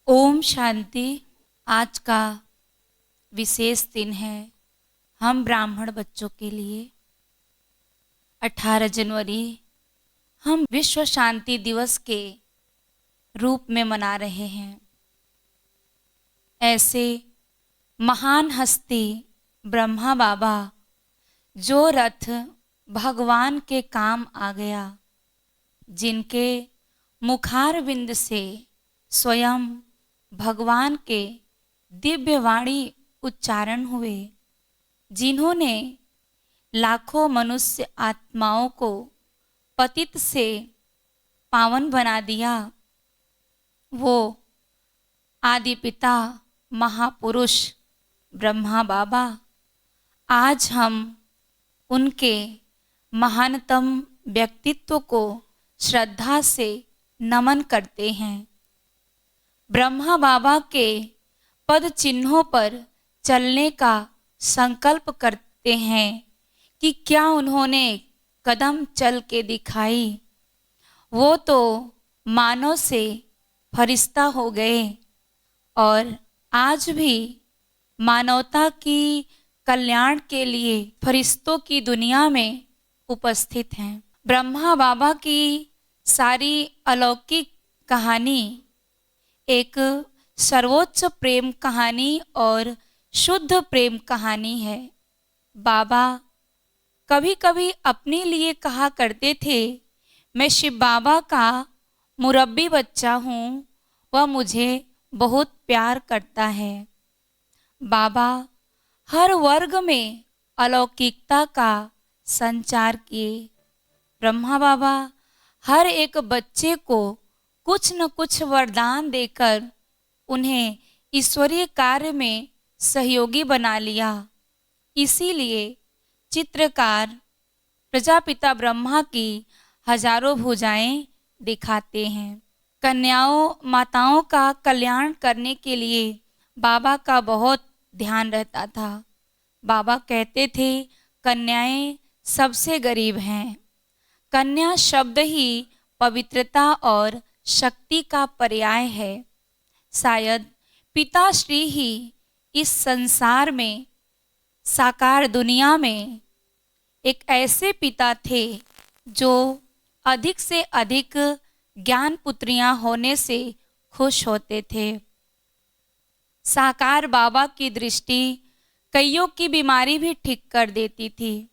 ओम शांति। आज का विशेष दिन है हम ब्राह्मण बच्चों के लिए। 18 जनवरी हम विश्व शांति दिवस के रूप में मना रहे हैं। ऐसे महान हस्ती ब्रह्मा बाबा जो रथ भगवान के काम आ गया, जिनके मुखारविंद से स्वयं भगवान के दिव्य वाणी उच्चारण हुए, जिन्होंने लाखों मनुष्य आत्माओं को पतित से पावन बना दिया, वो आदि पिता महापुरुष ब्रह्मा बाबा। आज हम उनके महानतम व्यक्तित्व को श्रद्धा से नमन करते हैं। ब्रह्मा बाबा के पद चिन्हों पर चलने का संकल्प करते हैं कि क्या उन्होंने कदम चल के दिखाई, वो तो मानव से फरिश्ता हो गए और आज भी मानवता की कल्याण के लिए फरिश्तों की दुनिया में उपस्थित हैं। ब्रह्मा बाबा की सारी अलौकिक कहानी एक सर्वोच्च प्रेम कहानी और शुद्ध प्रेम कहानी है। बाबा कभी कभी अपने लिए कहा करते थे, मैं शिव बाबा का मुरब्बी बच्चा हूँ, वह मुझे बहुत प्यार करता है। बाबा हर वर्ग में अलौकिकता का संचार किए। ब्रह्मा बाबा हर एक बच्चे को कुछ न कुछ वरदान देकर उन्हें ईश्वरीय कार्य में सहयोगी बना लिया। इसीलिए चित्रकार प्रजापिता ब्रह्मा की हजारों भुजाएं दिखाते हैं। कन्याओं माताओं का कल्याण करने के लिए बाबा का बहुत ध्यान रहता था। बाबा कहते थे, कन्याएं सबसे गरीब हैं। कन्या शब्द ही पवित्रता और शक्ति का पर्याय है। शायद पिताश्री ही इस संसार में, साकार दुनिया में एक ऐसे पिता थे जो अधिक से अधिक ज्ञान पुत्रियां होने से खुश होते थे। साकार बाबा की दृष्टि कईयों की बीमारी भी ठीक कर देती थी,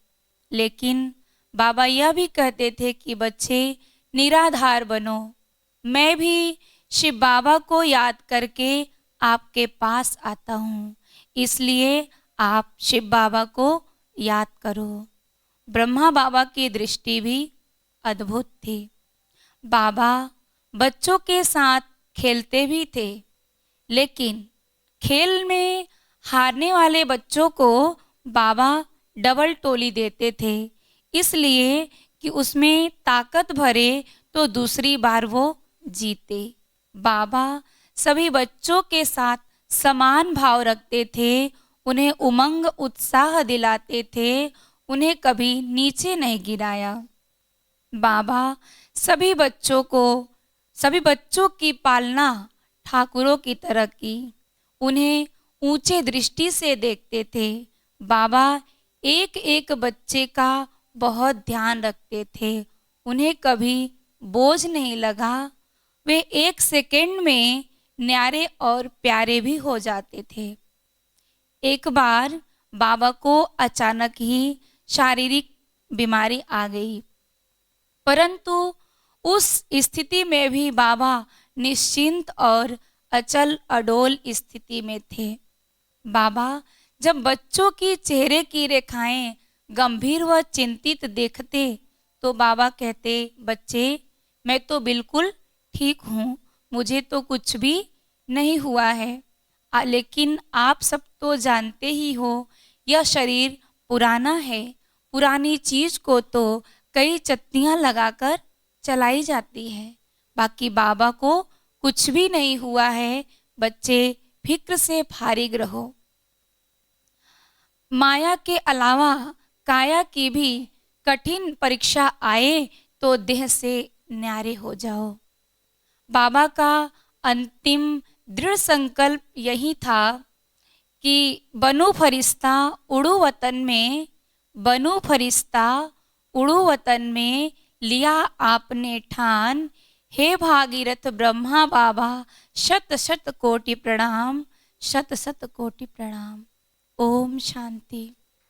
लेकिन बाबा यह भी कहते थे कि बच्चे निराधार बनो। मैं भी शिव बाबा को याद करके आपके पास आता हूँ, इसलिए आप शिव बाबा को याद करो। ब्रह्मा बाबा की दृष्टि भी अद्भुत थी। बाबा बच्चों के साथ खेलते भी थे, लेकिन खेल में हारने वाले बच्चों को बाबा डबल टोली देते थे, इसलिए कि उसमें ताकत भरे तो दूसरी बार वो जीते। बाबा सभी बच्चों के साथ समान भाव रखते थे, उन्हें उमंग उत्साह दिलाते थे, उन्हें कभी नीचे नहीं गिराया। बाबा सभी बच्चों की पालना ठाकुरों की तरह की, उन्हें ऊंचे दृष्टि से देखते थे। बाबा एक एक बच्चे का बहुत ध्यान रखते थे, उन्हें कभी बोझ नहीं लगा। वे एक सेकंड में न्यारे और प्यारे भी हो जाते थे। एक बार बाबा को अचानक ही शारीरिक बीमारी आ गई, परंतु उस स्थिति में भी बाबा निश्चिंत और अचल अडोल स्थिति में थे। बाबा जब बच्चों की चेहरे की रेखाएं गंभीर व चिंतित देखते तो बाबा कहते, बच्चे मैं तो बिल्कुल ठीक हूँ, मुझे तो कुछ भी नहीं हुआ है, लेकिन आप सब तो जानते ही हो यह शरीर पुराना है, पुरानी चीज को तो कई चत्तियाँ लगाकर चलाई जाती है, बाकी बाबा को कुछ भी नहीं हुआ है, बच्चे फिक्र से फारिग रहो। माया के अलावा काया की भी कठिन परीक्षा आए तो देह से न्यारे हो जाओ। बाबा का अंतिम दृढ़ संकल्प यही था कि बनू फरिश्ता उड़ू वतन में, बनू फरिश्ता उड़ू वतन में लिया आपने ठान। हे भागीरथ ब्रह्मा बाबा शत शत कोटि प्रणाम, शत शत कोटि प्रणाम। ओम शांति।